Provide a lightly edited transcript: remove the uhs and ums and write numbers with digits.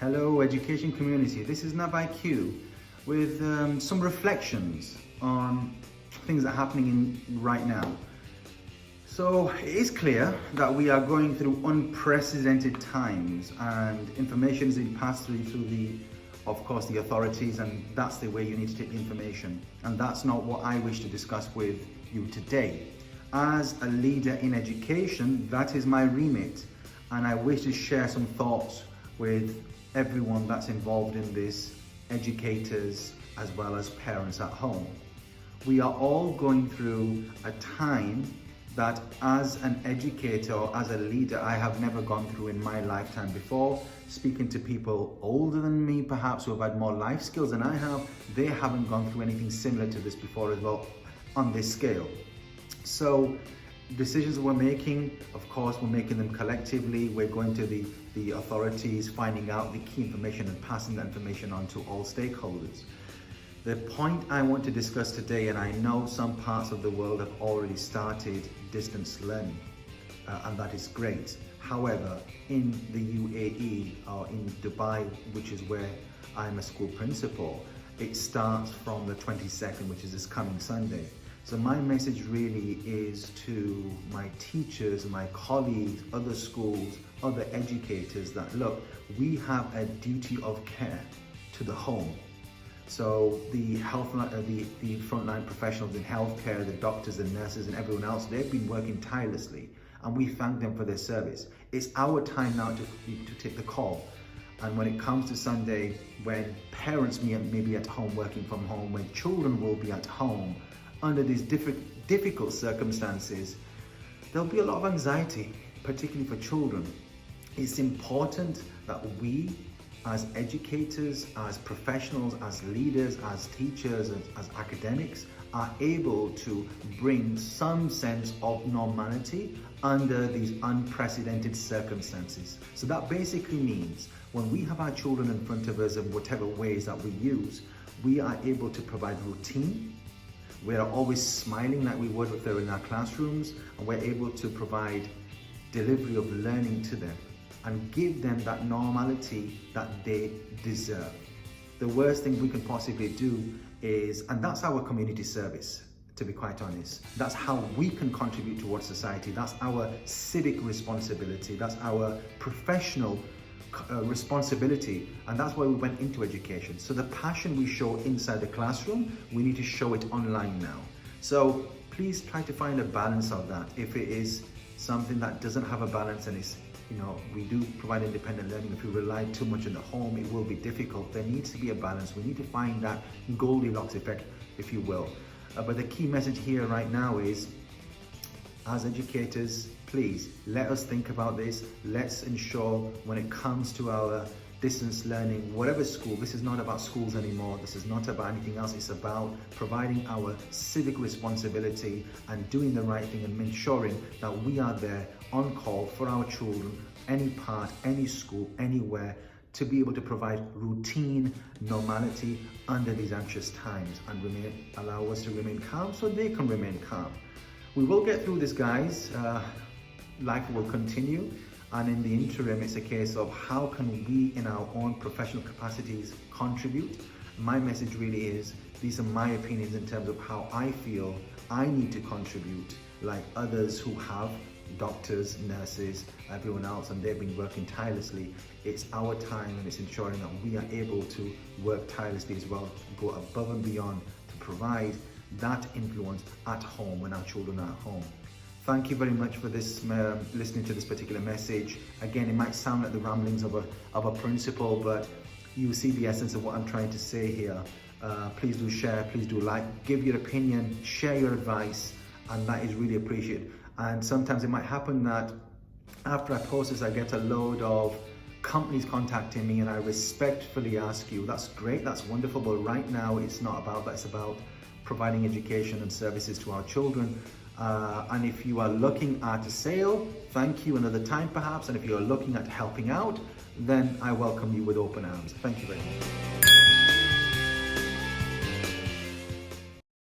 Hello education community, this is NavIQ with some reflections on things that are happening right now. So it is clear that we are going through unprecedented times and information is being passed through of course, the authorities, and that's the way you need to take the information. And that's not what I wish to discuss with you today. As a leader in education, that is my remit, and I wish to share some thoughts with everyone that's involved in this, educators as well as parents at home. We are all going through a time that as an educator or as a leader, I have never gone through in my lifetime before. Speaking to people older than me, perhaps, who have had more life skills than I have, they haven't gone through anything similar to this before as well on this scale. So decisions we're making, of course, we're making them collectively. We're going to the authorities, finding out the key information and passing that information on to all stakeholders. The point I want to discuss today, and I know some parts of the world have already started distance learning, and that is great. However, in the UAE or in Dubai, which is where I'm a school principal, it starts from the 22nd, which is this coming Sunday. So my message really is to my teachers, my colleagues, other schools, other educators that look, we have a duty of care to the home. So the frontline professionals in healthcare, the doctors and nurses and everyone else, they've been working tirelessly and we thank them for their service. It's our time now to take the call. And when it comes to Sunday, when parents may be at home working from home, when children will be at home under these difficult circumstances, there'll be a lot of anxiety, particularly for children. It's important that we, as educators, as professionals, as leaders, as teachers, as academics, are able to bring some sense of normality under these unprecedented circumstances. So that basically means when we have our children in front of us in whatever ways that we use, we are able to provide routine. We are always smiling like we would if they're in our classrooms, and we're able to provide delivery of learning to them and give them that normality that they deserve. The worst thing we can possibly do is, and that's our community service, to be quite honest. That's how we can contribute towards society. That's our civic responsibility. That's our professional responsibility, and that's why we went into education. So the passion we show inside the classroom, we need to show it online now. So please try to find a balance of that. If it is something that doesn't have a balance and it's, we do provide independent learning. If we rely too much on the home, it will be difficult. There needs to be a balance. We need to find that Goldilocks effect, if you will. But the key message here right now is, as educators, please let us think about this. Let's ensure when it comes to our distance learning, whatever school, this is not about schools anymore. This is not about anything else. It's about providing our civic responsibility and doing the right thing and ensuring that we are there on call for our children, any part, any school, anywhere, to be able to provide routine, normality under these anxious times and allow us to remain calm so they can remain calm. We will get through this, guys. Life will continue, and in the interim, it's a case of how can we, in our own professional capacities, contribute. My message really is, these are my opinions in terms of how I feel I need to contribute, like others who have doctors, nurses, everyone else, and they've been working tirelessly. It's our time, and it's ensuring that we are able to work tirelessly as well, go above and beyond to provide that influence at home when our children are at home. Thank you very much for this, listening to this particular message. Again, it might sound like the ramblings of a principal, but you see the essence of what I'm trying to say here. Please do share, please do like, give your opinion, share your advice, and that is really appreciated. And sometimes it might happen that after I post this, I get a load of companies contacting me, and I respectfully ask you, that's great, that's wonderful, but right now it's not about that. It's about providing education and services to our children. And if you are looking at a sale, thank you, another time perhaps. And if you're looking at helping out, then I welcome you with open arms. Thank you very much.